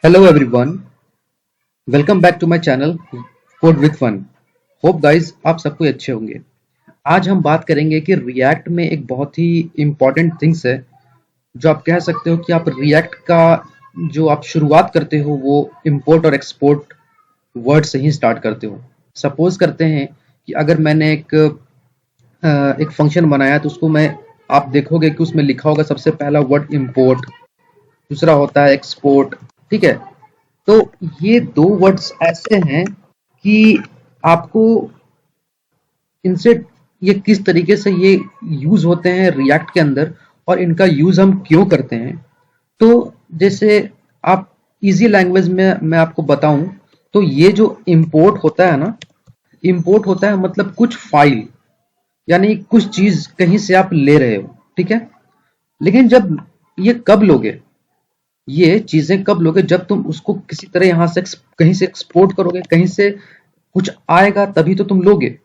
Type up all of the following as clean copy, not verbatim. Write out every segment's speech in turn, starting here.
Hello everyone, welcome back to my channel Code with Fun. Hope guys आप सब कोई अच्छे होंगे। आज हम बात करेंगे कि रिएक्ट में एक बहुत ही इम्पोर्टेंट थिंग्स है जो आप कह सकते हो कि आप रिएक्ट का जो आप शुरुआत करते हो वो इंपोर्ट और एक्सपोर्ट वर्ड से ही स्टार्ट करते हो। सपोज करते हैं कि अगर मैंने एक फंक्शन बनाया तो उसको मैं आप देखोगे कि उसमें लिखा होगा सबसे पहला वर्ड इंपोर्ट, दूसरा होता है एक्सपोर्ट। ठीक है, तो ये दो वर्ड्स ऐसे हैं कि आपको इनसे ये किस तरीके से ये यूज होते हैं रिएक्ट के अंदर और इनका यूज हम क्यों करते हैं। तो जैसे आप इजी लैंग्वेज में मैं आपको बताऊं तो ये जो इंपोर्ट होता है ना, इंपोर्ट होता है मतलब कुछ फाइल यानी कुछ चीज कहीं से आप ले रहे हो। ठीक है, लेकिन जब ये कब लोगे, ये चीजें कब लोगे जब तुम उसको किसी तरह यहां से कहीं से एक्सपोर्ट करोगे, कहीं से कुछ आएगा तभी तो तुम लोगे।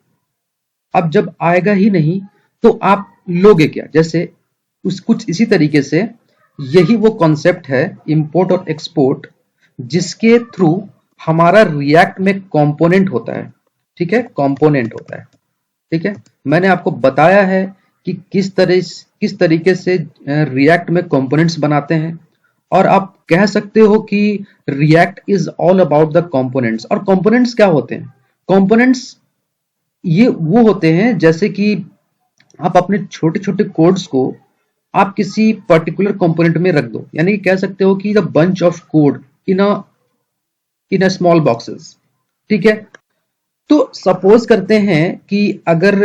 अब जब आएगा ही नहीं तो आप लोगे क्या? जैसे उस कुछ इसी तरीके से यही वो कॉन्सेप्ट है इंपोर्ट और एक्सपोर्ट, जिसके थ्रू हमारा रिएक्ट में कंपोनेंट होता है। ठीक है, कंपोनेंट होता है। ठीक है, मैंने आपको बताया है कि किस तरीके से रिएक्ट में कंपोनेंट्स बनाते हैं और आप कह सकते हो कि react is all about the components. और कंपोनेंट्स क्या होते हैं? कंपोनेंट्स ये वो होते हैं जैसे कि आप अपने छोटे छोटे कोड्स को आप किसी पर्टिकुलर कंपोनेंट में रख दो, यानी कह सकते हो कि the bunch of code in a small boxes. ठीक है, तो सपोज करते हैं कि अगर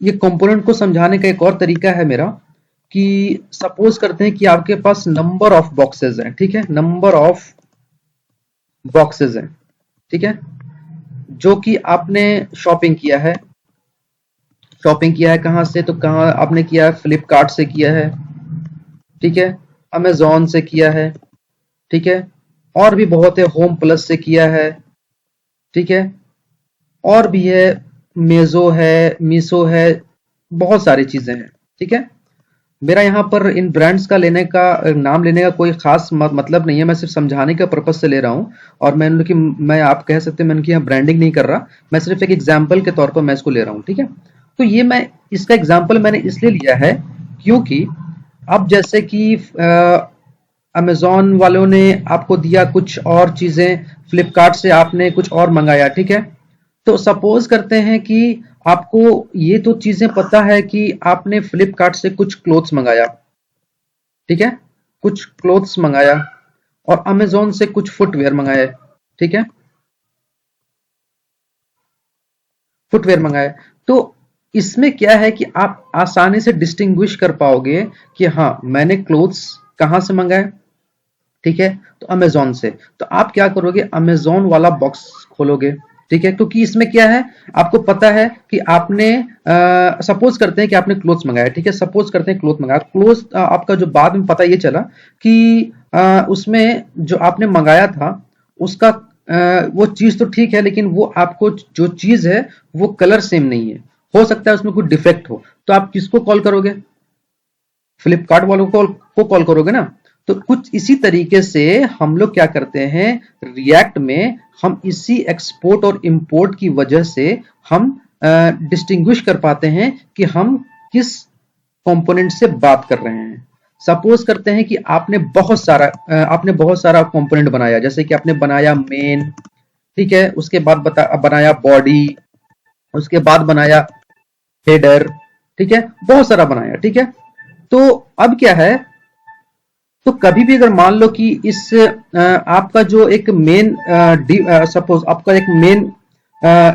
ये कंपोनेंट को समझाने का एक और तरीका है मेरा कि सपोज करते हैं कि आपके पास नंबर ऑफ बॉक्सेस हैं। ठीक है, नंबर ऑफ बॉक्सेस हैं। ठीक है, जो कि आपने शॉपिंग किया है। शॉपिंग किया है कहाँ से? तो कहाँ आपने किया है? फ्लिपकार्ट से किया है। ठीक है, अमेजोन से किया है। ठीक है, और भी बहुत है, होम प्लस से किया है। ठीक है, और भी है, मेजो है, मीशो है, बहुत सारी चीजें हैं। ठीक है, मेरा यहाँ पर इन ब्रांड्स का नाम लेने का कोई खास मतलब नहीं है, मैं सिर्फ समझाने के पर्पज से ले रहा हूँ। और मैं आप कह सकते हैं मैं इनकी यहाँ ब्रांडिंग नहीं कर रहा, मैं सिर्फ एक एग्जाम्पल के तौर पर मैं इसको ले रहा हूँ। ठीक है, तो ये मैं इसका एग्जाम्पल मैंने इसलिए लिया है क्योंकि अब जैसे कि अमेजोन वालों ने आपको दिया कुछ और चीजें, फ्लिपकार्ट से आपने कुछ और मंगाया। ठीक है, तो सपोज करते हैं कि आपको ये तो चीजें पता है कि आपने फ्लिपकार्ट से कुछ क्लोथ्स मंगाया। ठीक है, कुछ क्लोथ्स मंगाया और अमेजोन से कुछ फुटवेयर मंगाए। ठीक है, फुटवेयर मंगाए। तो इसमें क्या है कि आप आसानी से डिस्टिंग्विश कर पाओगे कि हाँ मैंने क्लोथ्स कहां से मंगाए। ठीक है, तो अमेजोन से। तो आप क्या करोगे? अमेजोन वाला बॉक्स खोलोगे। ठीक है, क्योंकि इसमें क्या है, आपको पता है कि आपने सपोज करते हैं कि आपने क्लोथ्स मंगाया। ठीक है, सपोज करते हैं क्लोथ मंगाया, क्लोथ आपका जो बाद में पता ये चला कि उसमें जो आपने मंगाया था उसका वो चीज तो ठीक है, लेकिन वो आपको जो चीज है वो कलर सेम नहीं है, हो सकता है उसमें कोई डिफेक्ट हो। तो आप किसको कॉल करोगे? फ्लिपकार्ट वालों को कॉल करोगे ना। तो कुछ इसी तरीके से हम लोग क्या करते हैं रिएक्ट में, हम इसी एक्सपोर्ट और इंपोर्ट की वजह से हम डिस्टिंग्विश कर पाते हैं कि हम किस कंपोनेंट से बात कर रहे हैं। सपोज करते हैं कि आपने बहुत सारा कंपोनेंट बनाया, जैसे कि आपने बनाया मेन। ठीक है, उसके बाद बनाया बॉडी, उसके बाद बनाया हेडर। ठीक है, बहुत सारा बनाया। ठीक है, तो अब क्या है, तो कभी भी अगर मान लो कि आपका जो एक मेन सपोज आपका एक मेन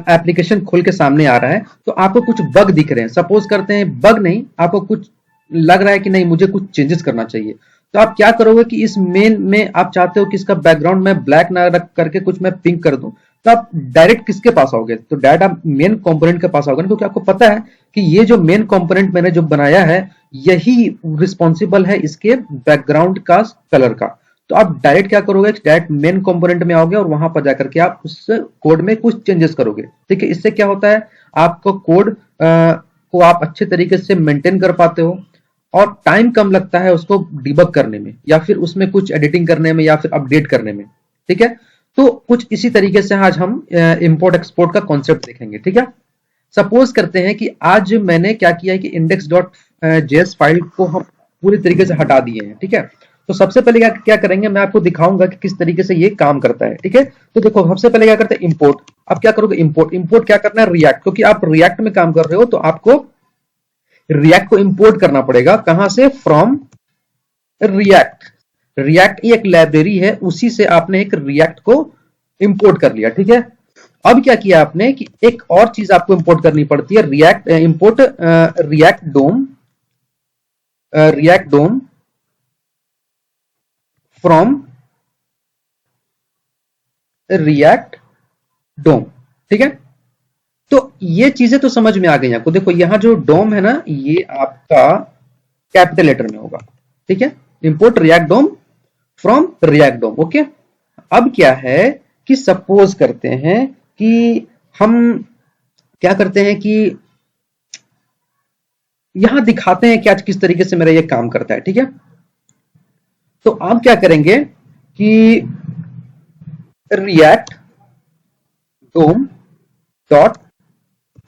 एप्लीकेशन खोल के सामने आ रहा है तो आपको कुछ बग दिख रहे हैं। सपोज करते हैं बग नहीं, आपको कुछ लग रहा है कि नहीं मुझे कुछ चेंजेस करना चाहिए। तो आप क्या करोगे कि इस मेन में आप चाहते हो कि इसका बैकग्राउंड मैं ब्लैक ना रख करके कुछ मैं पिंक कर दूं, तो आप डायरेक्ट किसके पास आओगे? तो डायरेक्ट आप मेन कंपोनेंट के पास आओगे ना, क्योंकि आपको पता है कि ये जो मेन कंपोनेंट मैंने जो बनाया है यही रिस्पॉन्सिबल है इसके बैकग्राउंड का कलर का। तो आप डायरेक्ट क्या करोगे? डायरेक्ट मेन कंपोनेंट में आओगे और वहां पर जाकर के आप उस कोड में कुछ चेंजेस करोगे। ठीक है, इससे क्या होता है, आपका कोड को आप अच्छे तरीके से मेंटेन कर पाते हो और टाइम कम लगता है उसको डिबग करने में या फिर उसमें कुछ एडिटिंग करने में या फिर अपडेट करने में। ठीक है, तो कुछ इसी तरीके से आज हम इंपोर्ट एक्सपोर्ट का कॉन्सेप्ट देखेंगे। ठीक है, सपोज करते हैं कि आज मैंने क्या किया है कि इंडेक्स डॉट जेएस फाइल को हम पूरी तरीके से हटा दिए हैं। ठीक है, तो सबसे पहले क्या क्या करेंगे, मैं आपको दिखाऊंगा कि किस तरीके से ये काम करता है। ठीक है, तो देखो सबसे पहले क्या करते हैं इंपोर्ट। अब क्या करोगे इंपोर्ट, इंपोर्ट क्या करना है रिएक्ट, क्योंकि आप रिएक्ट में काम कर रहे हो तो आपको रिएक्ट को इंपोर्ट करना पड़ेगा। कहां से, फ्रॉम रिएक्ट। रिएक्ट एक लाइब्रेरी है, उसी से आपने एक रिएक्ट को इंपोर्ट कर लिया। ठीक है, अब क्या किया आपने कि एक और चीज आपको इंपोर्ट करनी पड़ती है, React import React DOM from React DOM. ठीक है, तो ये चीजें तो समझ में आ गई आपको। देखो यहां जो डोम है ना, ये आपका कैपिटल लेटर में होगा। ठीक है, import React DOM from React DOM. Okay, अब क्या है कि सपोज करते हैं कि हम क्या करते हैं कि यहां दिखाते हैं क्या किस तरीके से मेरा ये काम करता है। ठीक है, तो आप क्या करेंगे कि रिएक्ट डोम डॉट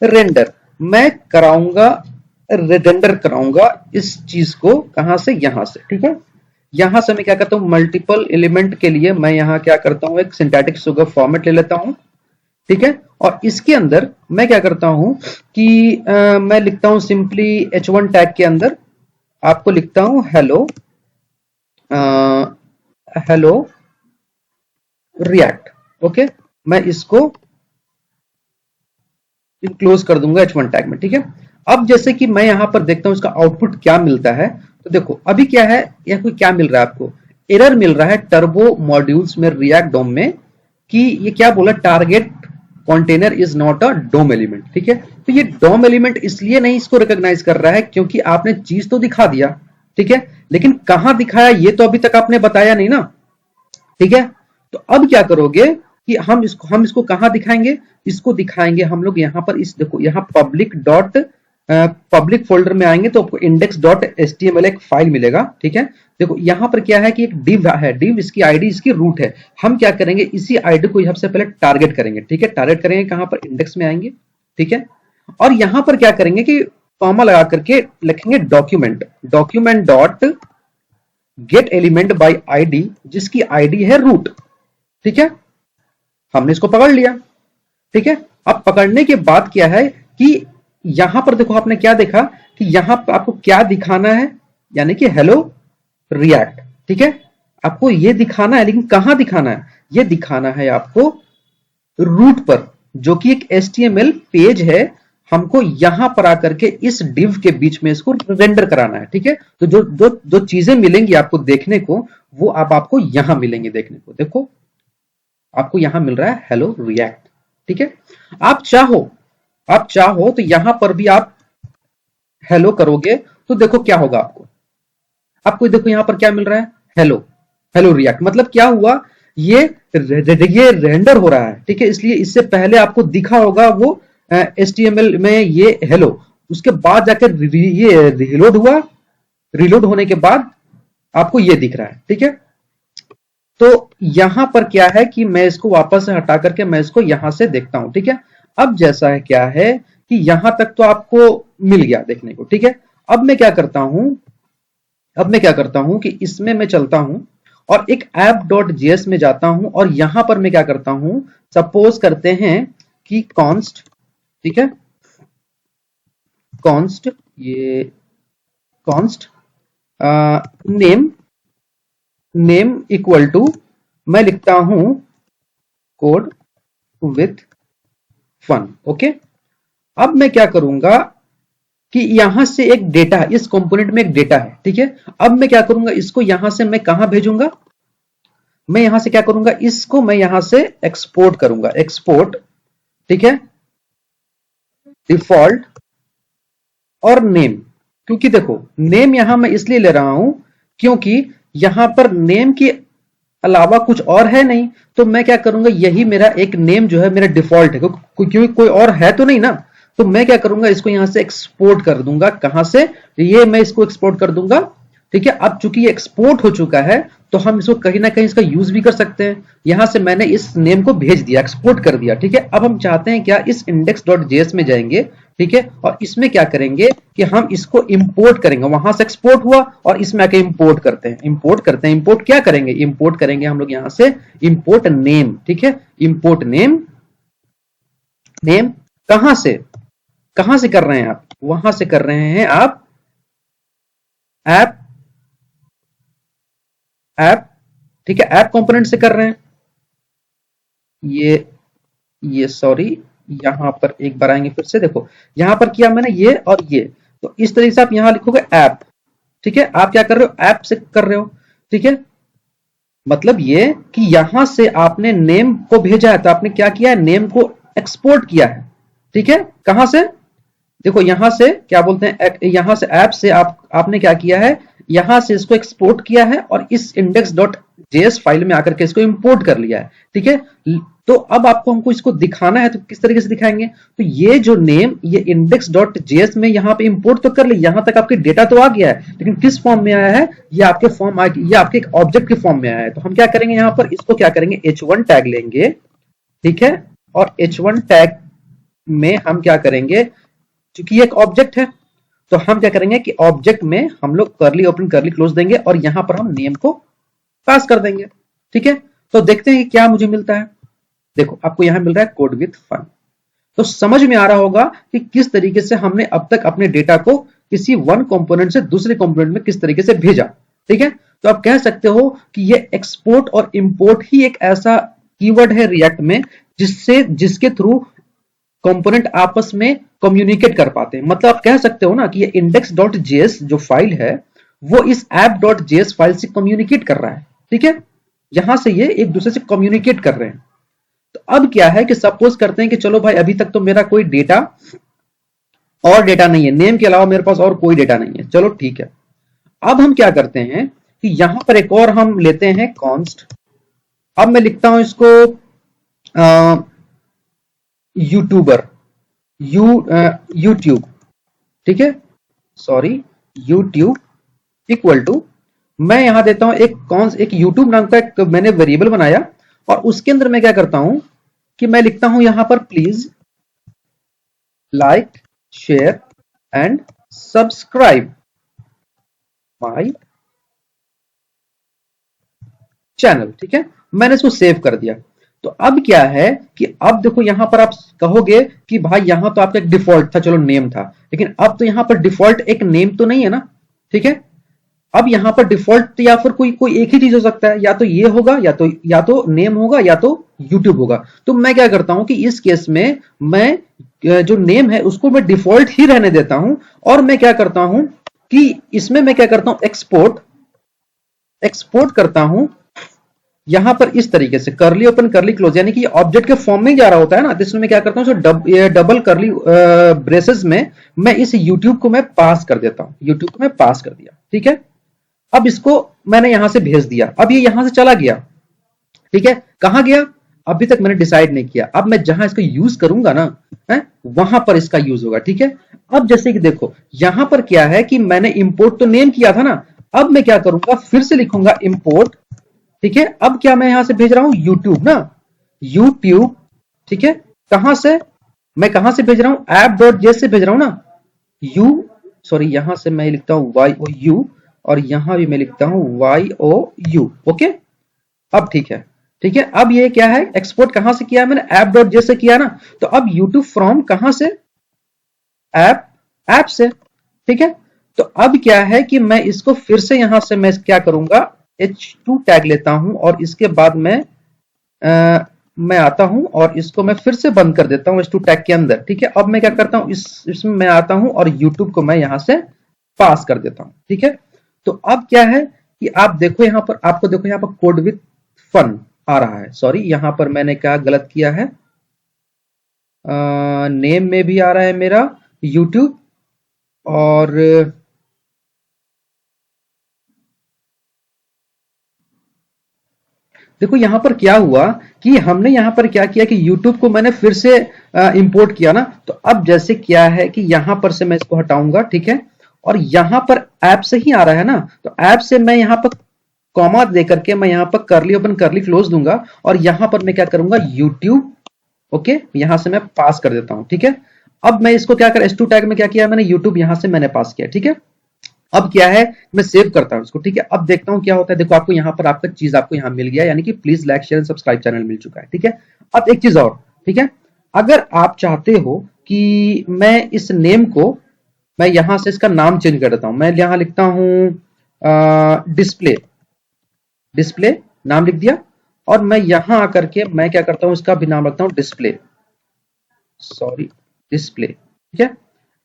रेंडर, मैं कराऊंगा रेंडर कराऊंगा इस चीज को, कहां से, यहां से। ठीक है, यहां से मैं क्या करता हूं, मल्टीपल एलिमेंट के लिए मैं यहां क्या करता हूं, एक सिंटैटिक सुगर फॉर्मेट ले लेता हूं। ठीक है, और इसके अंदर मैं क्या करता हूं कि मैं लिखता हूं सिंपली h1 टैग के अंदर आपको लिखता हूं हेलो हेलो रिएक्ट। ओके, मैं इसको क्लोज कर दूंगा h1 टैग में। ठीक है, अब जैसे कि मैं यहां पर देखता हूं इसका आउटपुट क्या मिलता है, तो देखो अभी क्या है, यह कोई क्या मिल रहा है आपको, एरर मिल रहा है टर्बो मॉड्यूल्स में रिएक्ट डोम में कि ये क्या बोला, target container is not a DOM element. ठीक है, तो ये डोम एलिमेंट इसलिए नहीं इसको रिकॉग्नाइज कर रहा है क्योंकि आपने चीज तो दिखा दिया। ठीक है, लेकिन कहां दिखाया ये तो अभी तक आपने बताया नहीं ना। ठीक है, तो अब क्या करोगे कि हम इसको कहां दिखाएंगे, इसको दिखाएंगे हम लोग यहां पर, इस देखो यहां पब्लिक फोल्डर में आएंगे तो आपको इंडेक्स डॉट एचटीएमएल एक फाइल मिलेगा। ठीक है, देखो यहां पर क्या है कि एक डिव है, डिव इसकी आईडी इसकी रूट है। हम क्या करेंगे, इसी आईडी को सबसे पहले टारगेट करेंगे। ठीक है, टारगेट करेंगे कहां पर, इंडेक्स में आएंगे। ठीक है, और यहां पर क्या करेंगे कि कॉमा लगा करके लिखेंगे document, document dot gate element by ID, जिसकी आईडी है रूट। ठीक है, हमने इसको पकड़ लिया। ठीक है, अब पकड़ने के बाद क्या है कि यहां पर देखो आपने क्या देखा कि यहां पर आपको क्या दिखाना है, यानी कि हेलो रिएक्ट। ठीक है, आपको ये दिखाना है, लेकिन कहां दिखाना है, ये दिखाना है आपको रूट पर, जो कि एक HTML पेज है। हमको यहां पर आकर के इस डिव के बीच में इसको रेंडर कराना है। ठीक है, तो जो चीजें मिलेंगी आपको देखने को, वो अब आपको यहां मिलेंगे देखने को। देखो आपको यहां मिल रहा है हेलो रिएक्ट। ठीक है, आप चाहो तो यहां पर भी आप हेलो करोगे तो देखो क्या होगा, आपको देखो यहां पर क्या मिल रहा है, हेलो हेलो रिएक्ट। मतलब क्या हुआ, ये रेंडर हो रहा है। ठीक है, इसलिए इससे पहले आपको दिखा होगा वो HTML में ये हेलो, उसके बाद जाकर ये रिलोड हुआ, रिलोड होने के बाद आपको ये दिख रहा है। ठीक है, तो यहां पर क्या है कि मैं इसको वापस से हटा करके मैं इसको यहां से देखता हूं। ठीक है, अब जैसा है क्या है कि यहां तक तो आपको मिल गया देखने को। ठीक है, अब मैं क्या करता हूं कि इसमें मैं चलता हूं और एक app.js में जाता हूं और यहां पर मैं क्या करता हूं, सपोज करते हैं कि कॉन्स्ट, ठीक है, कॉन्स्ट नेम इक्वल टू मैं लिखता हूं कोड विथ फन। ओके, अब मैं क्या करूंगा कि यहां से एक डेटा है, इस कंपोनेंट में एक डेटा है। ठीक है, अब मैं क्या करूंगा, इसको यहां से मैं कहां भेजूंगा, मैं यहां से क्या करूंगा, इसको मैं यहां से एक्सपोर्ट करूंगा, एक्सपोर्ट। ठीक है, डिफॉल्ट और नेम, क्योंकि देखो नेम यहां मैं इसलिए ले रहा हूं क्योंकि यहां पर नेम के अलावा कुछ और है नहीं, तो मैं क्या करूंगा, यही मेरा एक नेम जो है मेरा डिफॉल्ट है, क्योंकि कोई और है तो नहीं ना। तो मैं क्या करूंगा, इसको यहां से एक्सपोर्ट कर दूंगा। कहां से? ये मैं इसको एक्सपोर्ट कर दूंगा। ठीक है, अब चूंकि ये एक्सपोर्ट हो चुका है तो हम इसको कहीं ना कहीं इसका यूज भी कर सकते हैं। यहां से मैंने इस नेम को भेज दिया, एक्सपोर्ट कर दिया। ठीक है, अब हम चाहते हैं क्या, इस index.js में जाएंगे। ठीक है, और इसमें क्या करेंगे कि हम इसको इंपोर्ट करेंगे। वहां से एक्सपोर्ट हुआ और इसमें आके इंपोर्ट करते हैं, इंपोर्ट करते हैं। इंपोर्ट क्या करेंगे, इंपोर्ट करेंगे हम लोग यहां से इंपोर्ट नेम। ठीक है, इंपोर्ट नेम। नेम कहां से, कहां से कर रहे हैं आप? वहां से कर रहे हैं आप ऐप, ऐप। ठीक है, ऐप कंपोनेंट से कर रहे हैं। ये सॉरी, यहां पर एक बार आएंगे फिर से। देखो यहां पर किया मैंने ये और ये, तो इस तरीके से आप यहां लिखोगे ऐप। ठीक है, आप क्या कर रहे हो, ऐप से कर रहे हो। ठीक है, मतलब ये कि यहां से आपने नेम को भेजा है, तो आपने क्या किया है, नेम को एक्सपोर्ट किया है। ठीक है, कहां से? देखो यहां से क्या बोलते हैं, यहां से ऐप से आपने क्या किया है, यहां से इसको एक्सपोर्ट किया है और इस index.js फाइल में आकर के इसको इंपोर्ट कर लिया है। ठीक है, तो अब आपको हमको इसको दिखाना है, तो किस तरीके से दिखाएंगे? तो ये जो नेम, ये index.js में यहां पे इंपोर्ट तो कर लिया, यहां तक आपके डेटा तो आ गया है, लेकिन किस फॉर्म में आया है, ये आपके फॉर्म ये आपके एक ऑब्जेक्ट के फॉर्म में आया है। तो हम क्या करेंगे, यहां पर इसको क्या करेंगे, h1 टैग लेंगे। ठीक है, और h1 टैग में हम क्या करेंगे, क्योंकि ये एक ऑब्जेक्ट है, तो हम क्या करेंगे कि ऑब्जेक्ट में हम लोग करली ओपन करली क्लोज देंगे और यहां पर हम नेम को पास कर देंगे। ठीक है, तो देखते हैं कि क्या मुझे मिलता है। देखो आपको यहां मिल रहा है कोड विथ फन। तो समझ में आ रहा होगा कि किस तरीके से हमने अब तक अपने डेटा को किसी वन कंपोनेंट से दूसरे कंपोनेंट में किस तरीके से भेजा। ठीक है, तो आप कह सकते हो कि ये एक्सपोर्ट और इंपोर्ट ही एक ऐसा कीवर्ड है रिएक्ट में जिसके थ्रू कंपोनेंट आपस में कम्युनिकेट कर पाते हैं। मतलब आप कह सकते हो ना कि ये index.js जो फाइल है वो इस app.js फाइल से कम्युनिकेट कर रहा है। ठीक है, यहां से ये एक दूसरे से कम्युनिकेट कर रहे हैं। तो अब क्या है कि सपोज करते हैं कि चलो भाई अभी तक तो मेरा कोई डेटा और डेटा नहीं है, नेम के अलावा मेरे पास और कोई डेटा नहीं है। चलो ठीक है, अब हम क्या करते हैं कि यहां पर एक और हम लेते हैं कॉन्स्ट। अब मैं लिखता हूं इसको यूट्यूबर, यूट्यूब। ठीक है, सॉरी, यूट्यूब इक्वल टू, मैं यहां देता हूं एक यूट्यूब नाम का एक मैंने वेरिएबल बनाया और उसके अंदर मैं क्या करता हूं कि मैं लिखता हूं यहां पर please like share and subscribe my channel. ठीक है, मैंने इसको सेव कर दिया। तो अब क्या है कि अब देखो यहां पर आप कहोगे कि भाई यहां तो आपका एक डिफॉल्ट था, चलो नेम था, लेकिन अब तो यहां पर डिफॉल्ट एक नेम तो नहीं है ना। ठीक है, अब यहां पर डिफॉल्ट या फिर कोई कोई एक ही चीज हो सकता है, या तो ये होगा या तो नेम होगा या तो यूट्यूब होगा। तो मैं क्या करता हूं कि इस केस में मैं जो नेम है उसको मैं डिफॉल्ट ही रहने देता हूं और मैं क्या करता हूं कि इसमें मैं क्या करता हूं, एक्सपोर्ट, एक्सपोर्ट करता हूं यहां पर इस तरीके से करली ओपन करली क्लोज, यानी कि ऑब्जेक्ट के फॉर्म में ही जा रहा होता है ना। तो इसमें मैं क्या करता हूं, डबल करली ब्रेसेस में मैं इस यूट्यूब को मैं पास कर देता हूं, यूट्यूब को मैं पास कर दिया। ठीक है, अब इसको मैंने यहां से भेज दिया, अब ये यहां से चला गया। ठीक है, कहां गया अभी तक मैंने डिसाइड नहीं किया। अब मैं जहां इसको यूज करूंगा ना है, वहां पर इसका यूज होगा। ठीक है, अब जैसे कि देखो यहां पर क्या है कि मैंने इंपोर्ट तो नेम किया था ना, अब मैं क्या करूंगा, फिर से लिखूंगा इंपोर्ट। ठीक है, अब क्या मैं यहां से भेज रहा हूं, यूट्यूब ना, यूट्यूब। ठीक है, कहां से, मैं कहां से भेज रहा हूं, ऐप.js से भेज रहा हूं ना। यू, सॉरी, यहां से मैं लिखता हूं वाई ओ यू और यहां भी मैं लिखता हूं वाई ओ यू। ओके, अब ठीक है। ठीक है, अब ये क्या है, एक्सपोर्ट कहां से किया है मैंने, ऐप.js से किया ना। तो अब यूट्यूब फ्रॉम कहां से, ऐप, ऐप से। ठीक है, तो अब क्या है कि मैं इसको फिर से यहां से मैं क्या करूंगा, h2 टैग लेता हूं और इसके बाद मैं आता हूं और इसको मैं फिर से बंद कर देता हूं h2 टैग के अंदर। ठीक है, अब मैं क्या करता हूं, इसमें मैं आता हूं और YouTube को मैं यहां से पास कर देता हूं। ठीक है, तो अब क्या है कि आप देखो यहां पर, आपको देखो यहां पर कोड विथ फन आ रहा है। सॉरी, यहां पर मैंने क्या गलत किया है, नेम में भी आ रहा है मेरा YouTube और देखो यहाँ पर क्या हुआ कि हमने यहाँ पर क्या किया कि YouTube को मैंने फिर से इंपोर्ट किया ना, तो अब जैसे क्या है कि यहाँ पर से मैं इसको हटाऊंगा, ठीक है, और यहाँ पर ऐप से ही आ रहा है ना, तो ऐप से मैं यहाँ पर कॉमा दे करके मैं यहाँ पर करली ओपन करली क्लोज दूंगा और यहाँ पर मैं क्या करूंगा YouTube, ओके, यहां से मैं पास कर देता हूं, ठीक है। अब मैं इसको क्या कर S2 टैग में क्या किया मैंने, YouTube यहां से मैंने पास किया, ठीक है। अब क्या है, मैं सेव करता हूं इसको, ठीक है। अब देखता हूं क्या होता है। देखो आपको यहाँ पर आपका चीज आपको यहाँ मिल गया, यानी कि please like share and subscribe channel मिल चुका है, ठीक है। अब एक चीज और, ठीक है, अगर आप चाहते हो कि मैं इस नेम को मैं यहां से इसका नाम चेंज कर देता हूं, मैं यहां लिखता हूं डिस्प्ले, डिस्प्ले नाम लिख दिया, और मैं यहां आकर के मैं क्या करता हूं, इसका भी नाम रखता हूं डिस्प्ले, सॉरी डिस्प्ले, ठीक है।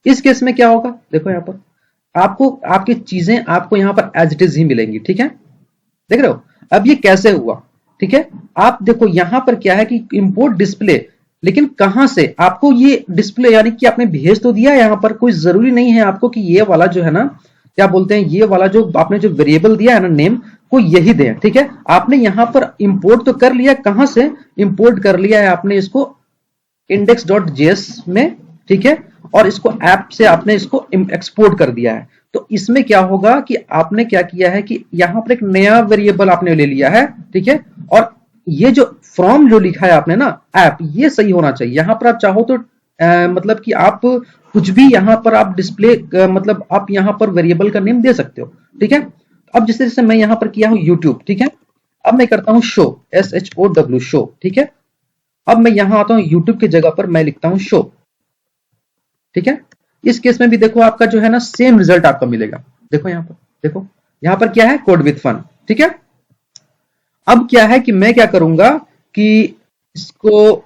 इस केस में क्या होगा, देखो यहां पर आपको आपकी चीजें आपको यहां पर एज इट इज ही मिलेंगी, ठीक है, देख रहे हो। अब ये कैसे हुआ, ठीक है, आप देखो यहां पर क्या है कि इंपोर्ट डिस्प्ले, लेकिन कहां से आपको ये डिस्प्ले, यानी कि आपने भेज तो दिया यहां पर, कोई जरूरी नहीं है आपको कि ये वाला जो है ना, क्या बोलते हैं, ये वाला जो आपने जो वेरिएबल दिया है ना नेम को यही दे, ठीक है। आपने यहां पर इंपोर्ट तो कर लिया, कहां से इंपोर्ट कर लिया है आपने इसको index.js में, ठीक है, और इसको ऐप से आपने इसको एक्सपोर्ट कर दिया है। तो इसमें क्या होगा कि आपने क्या किया है कि यहां पर एक नया वेरिएबल आपने ले लिया है, ठीक है, और ये जो फ्रॉम जो लिखा है आपने ना ऐप, ये सही होना चाहिए। यहां पर आप चाहो तो मतलब कि आप कुछ भी यहां पर आप डिस्प्ले मतलब आप यहां पर वेरिएबल का नेम दे सकते हो, ठीक है। अब जैसे जैसे मैं यहां पर किया हूं यूट्यूब, ठीक है, अब मैं करता हूं शो, SHOW शो, ठीक है। अब मैं यहां आता हूं यूट्यूब की जगह पर मैं लिखता हूं शो, ठीक है। इस केस में भी देखो आपका जो है ना सेम रिजल्ट आपका मिलेगा, देखो यहां पर, देखो यहां पर क्या है, कोड विथ फन, ठीक है। अब क्या है कि मैं क्या करूंगा कि इसको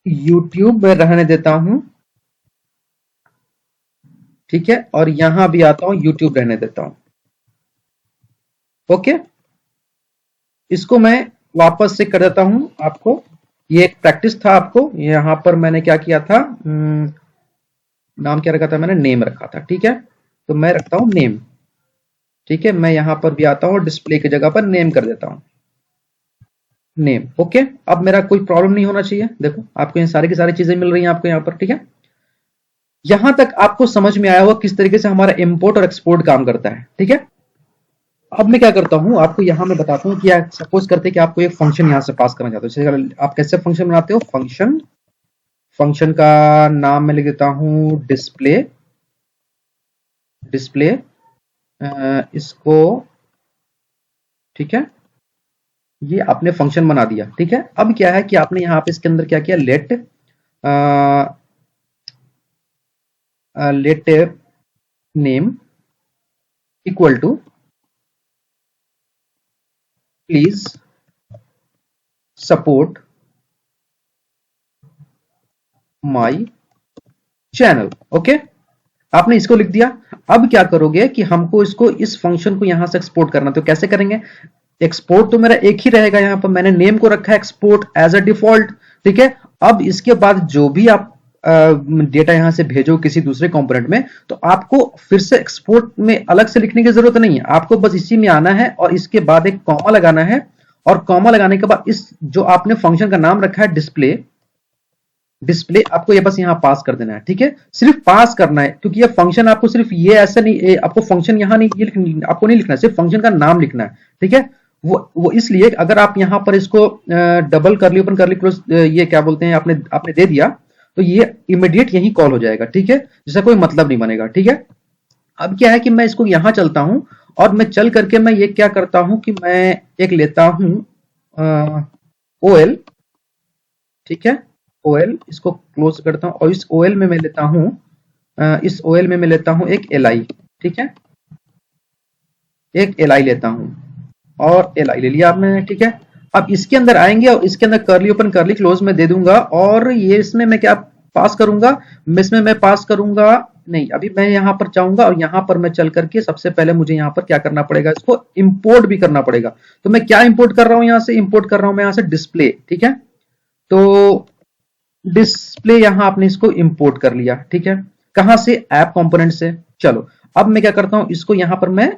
YouTube में रहने देता हूं, ठीक है, और यहां भी आता हूं YouTube रहने देता हूं, ओके। इसको मैं वापस से कर देता हूं आपको, ये एक प्रैक्टिस था आपको, यहां पर मैंने क्या किया था, नाम क्या रखा था मैंने, नेम रखा था, ठीक है। तो मैं रखता हूं नेम, ठीक है, मैं यहां पर भी आता हूं और डिस्प्ले की जगह पर नेम कर देता हूं, नेम, ओके। अब मेरा कोई प्रॉब्लम नहीं होना चाहिए, देखो आपको ये सारी की सारी चीजें मिल रही हैं आपको यहां पर, ठीक है। यहां तक आपको समझ में आया होगा किस तरीके से हमारा इंपोर्ट और एक्सपोर्ट काम करता है, ठीक है। अब मैं क्या करता हूं, आपको यहां मैं बताता हूं कि सपोज करते हैं कि आपको एक फंक्शन यहां से पास करना चाहते हो, जैसे आप कैसे फंक्शन बनाते हो, फंक्शन, फंक्शन का नाम मैं लिख देता हूं डिस्प्ले, डिस्प्ले इसको, ठीक है, ये आपने फंक्शन बना दिया, ठीक है। अब क्या है कि आपने यहां पे इसके अंदर क्या किया, let let name equal to please support my channel, okay. आपने इसको लिख दिया। अब क्या करोगे कि हमको इसको इस फंक्शन को यहां से एक्सपोर्ट करना, तो कैसे करेंगे, एक्सपोर्ट तो मेरा एक ही रहेगा, यहां पर मैंने नेम को रखा है एक्सपोर्ट एज अ डिफॉल्ट, ठीक है। अब इसके बाद जो भी आप डेटा यहां से भेजो किसी दूसरे कंपोनेंट में, तो आपको फिर से एक्सपोर्ट में अलग से लिखने की जरूरत नहीं है, आपको बस इसी में आना है और इसके बाद एक कॉमा लगाना है, और कॉमा लगाने के बाद इस जो आपने फंक्शन का नाम रखा है डिस्प्ले, डिस्प्ले आपको ये बस यहां पास कर देना है, ठीक है। सिर्फ पास करना है, क्योंकि ये फंक्शन आपको सिर्फ ये ऐसे नहीं, आपको फंक्शन यहां नहीं, ये आपको नहीं लिखना है, सिर्फ फंक्शन का नाम लिखना है, ठीक है। वो इसलिए अगर आप यहां पर इसको डबल करली ओपन करली क्लोज ये क्या बोलते हैं आपने आपने दे दिया, तो ये इमीडिएट यही कॉल हो जाएगा, ठीक है, जिसका कोई मतलब नहीं बनेगा, ठीक है। अब क्या है कि मैं इसको यहां चलता हूं और मैं चल करके मैं ये क्या करता हूं कि मैं एक लेता हूं OL, ठीक है, OL इसको क्लोज करता हूं और इस OL में मैं लेता हूं इस OL में मैं लेता हूं एक LI, ठीक है, एक LI लेता हूं और LI ले लिया आपने, ठीक है। अब इसके अंदर आएंगे और इसके अंदर करली ओपन करली क्लोज में दे दूंगा, और ये इसमें मैं क्या पास करूंगा, इसमें मैं पास करूंगा नहीं, अभी मैं यहां पर चाहूंगा और यहां पर मैं चल करके सबसे पहले मुझे यहां पर क्या करना पड़ेगा, इसको इंपोर्ट भी करना पड़ेगा। तो मैं क्या इंपोर्ट कर रहा हूं, यहां से इंपोर्ट कर रहा हूं मैं यहां से डिस्प्ले, ठीक है। तो डिस्प्ले यहां आपने इसको इंपोर्ट कर लिया, ठीक है, कहां से, ऐप कंपोनेंट से। चलो अब मैं क्या करता हूं, इसको यहां पर मैं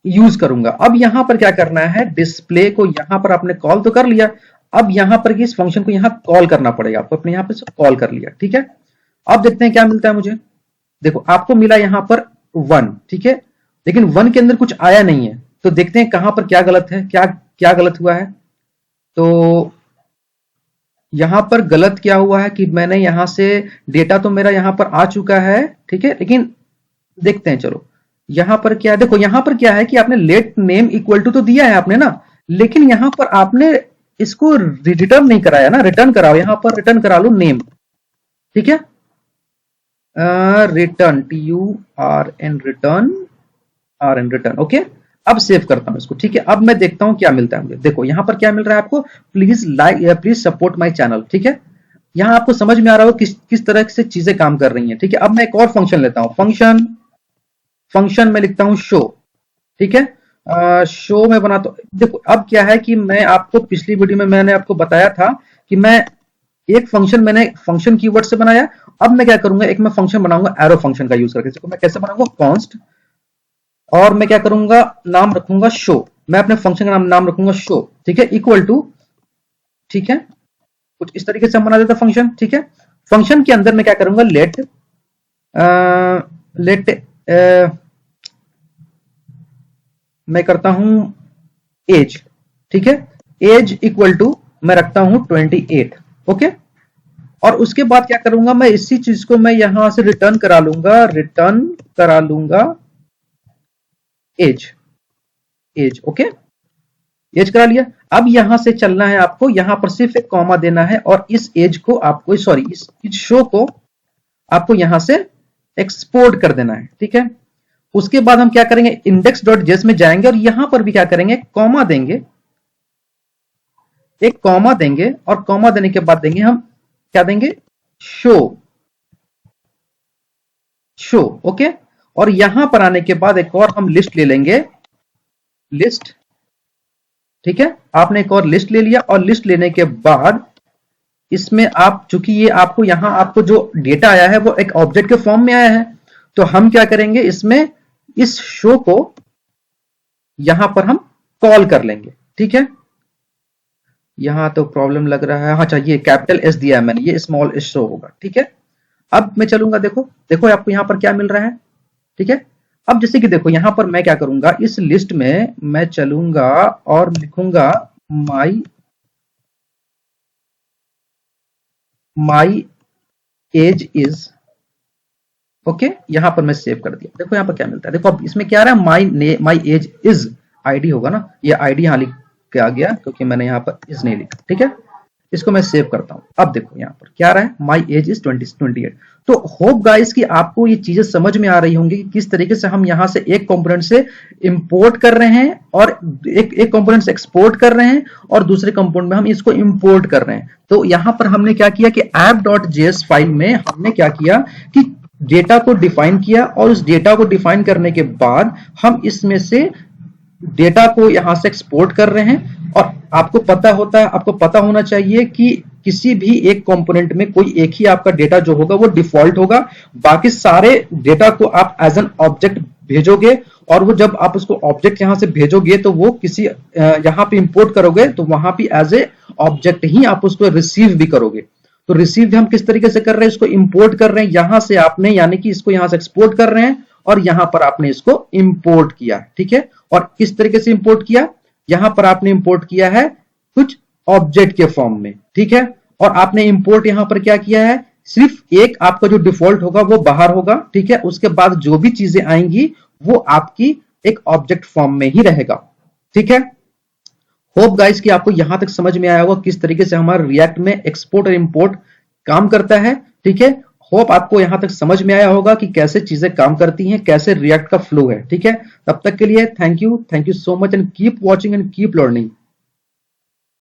यूज करूंगा। अब यहां पर क्या करना है, डिस्प्ले को यहां पर आपने कॉल तो कर लिया, अब यहां पर इस फंक्शन को यहां कॉल करना पड़ेगा आपको, अपने यहां पर कॉल कर लिया, ठीक है। अब देखते हैं क्या मिलता है मुझे। देखो आपको मिला यहां पर 1, ठीक है, लेकिन 1 के अंदर कुछ आया नहीं है, तो देखते हैं कहां पर क्या गलत है, क्या क्या गलत हुआ है। तो यहां पर गलत क्या हुआ है कि मैंने यहां से डेटा तो मेरा यहां पर आ चुका है, ठीक है, लेकिन देखते हैं चलो यहां पर क्या है। देखो यहां पर क्या है कि आपने लेट नेम इक्वल टू तो दिया है आपने ना, लेकिन यहां पर आपने इसको रिटर्न नहीं कराया ना, रिटर्न कराओ, यहां पर रिटर्न करा लो नेम, ठीक है, रिटर्न TURN रिटर्न, ओके। अब सेव करता हूं इसको, ठीक है। अब मैं देखता हूं क्या मिलता है मुझे। देखो यहां पर क्या मिल रहा है आपको, please like please support my channel, ठीक है। यहां आपको समझ में आ रहा हो किस किस तरह से चीजें काम कर रही हैं, ठीक है। अब मैं एक और फंक्शन लेता हूं, फंक्शन में लिखता हूं शो, ठीक है। शो में बनाता हूं। देखो अब क्या है कि मैं आपको पिछली वीडियो में मैंने आपको बताया था कि मैं एक फंक्शन मैंने फंक्शन कीवर्ड से बनाया। अब मैं क्या करूंगा, एक मैं फंक्शन बनाऊंगा एरो फंक्शन का यूज करके। मैं कैसे बनाऊंगा, कॉन्स्ट, और मैं क्या करूंगा, नाम रखूंगा शो, मैं अपने फंक्शन का नाम रखूंगा शो, ठीक है, इक्वल टू, ठीक है, कुछ इस तरीके से हम बना देता फंक्शन, ठीक है। फंक्शन के अंदर मैं क्या करूंगा, लेट मैं करता हूं एज, ठीक है, एज इक्वल टू मैं रखता हूं 28, ओके। और उसके बाद क्या करूंगा, मैं इसी चीज को मैं यहां से रिटर्न करा लूंगा एज, ओके, एज करा लिया। अब यहां से चलना है आपको, यहां पर सिर्फ एक कॉमा देना है और इस एज को आपको, सॉरी इस शो को आपको यहां से एक्सपोर्ट कर देना है, ठीक है। उसके बाद हम क्या करेंगे, index.js में जाएंगे और यहां पर भी क्या करेंगे, कॉमा देंगे, एक कॉमा देंगे, और कॉमा देने के बाद देंगे हम क्या देंगे, शो, ओके। और यहां पर आने के बाद एक और हम लिस्ट ले लेंगे, लिस्ट, ठीक है। आपने एक और लिस्ट ले लिया, और लिस्ट लेने के बाद इसमें आप, चूंकि ये आपको यहां आपको जो डेटा आया है वो एक ऑब्जेक्ट के फॉर्म में आया है, तो हम क्या करेंगे, इसमें इस शो को यहां पर हम कॉल कर लेंगे, ठीक है। यहां तो प्रॉब्लम लग रहा है, हाँ चाहिए कैपिटल एस दिया है मैंने, ये स्मॉल एस शो होगा, ठीक है। अब मैं चलूंगा, देखो देखो आपको यहां पर क्या मिल रहा है, ठीक है। अब जैसे कि देखो यहां पर मैं क्या करूंगा, इस लिस्ट में मैं चलूंगा और लिखूंगा माई एज इज, ओके। यहां पर मैं सेव कर दिया। देखो यहां पर क्या मिलता है, देखो अब इसमें क्या आ रहा है, माई एज इज आईडी होगा ना, ये आईडी यहां लिख के आ गया क्योंकि मैंने यहां पर इज नहीं लिखा, ठीक है। इसको मैं सेव करता हूं। अब देखो यहां पर क्या आ रहा है, माई एज इज 28। तो होप गाइस कि आपको ये चीजें समझ में आ रही होंगी कि किस तरीके से हम यहां से एक कंपोनेंट से इंपोर्ट कर रहे हैं और एक कंपोनेंट से एक्सपोर्ट कर रहे हैं और दूसरे कंपोनेंट में हम इसको इंपोर्ट कर रहे हैं। तो यहां पर हमने क्या किया कि app.js फाइल में हमने क्या किया कि डेटा को डिफाइन किया, और उस डेटा को डिफाइन करने के बाद हम इसमें से डेटा को यहां से एक्सपोर्ट कर रहे हैं। और आपको पता होना चाहिए कि किसी भी एक कंपोनेंट में कोई एक ही आपका डेटा जो होगा वो डिफॉल्ट होगा, बाकी सारे डेटा को आप एज एन ऑब्जेक्ट भेजोगे, और वो जब आप उसको ऑब्जेक्ट यहां से भेजोगे तो वो किसी यहां पे इंपोर्ट करोगे तो वहां पे एज ए ऑब्जेक्ट ही आप उसको रिसीव भी करोगे। तो रिसीव हम किस तरीके से कर रहे हैं, इसको इंपोर्ट कर रहे हैं यहां से आपने, यानी कि इसको यहां से एक्सपोर्ट कर रहे हैं और यहां पर आपने इसको इंपोर्ट किया, ठीक है। और किस तरीके से इंपोर्ट किया, यहां पर आपने इंपोर्ट किया है कुछ ऑब्जेक्ट के फॉर्म में, ठीक है। और आपने इंपोर्ट यहां पर क्या किया है, सिर्फ एक आपका जो डिफॉल्ट होगा वो बाहर होगा, ठीक है। उसके बाद जो भी चीजें आएंगी वो आपकी एक ऑब्जेक्ट फॉर्म में ही रहेगा, ठीक है। होप गाइस कि आपको यहां तक समझ में आया होगा किस तरीके से हमारा रिएक्ट में एक्सपोर्ट और इंपोर्ट काम करता है, ठीक है। होप आपको यहां तक समझ में आया होगा कि कैसे चीजें काम करती हैं, कैसे रिएक्ट का फ्लो है, ठीक है। तब तक के लिए thank you so much and keep watching and keep learning.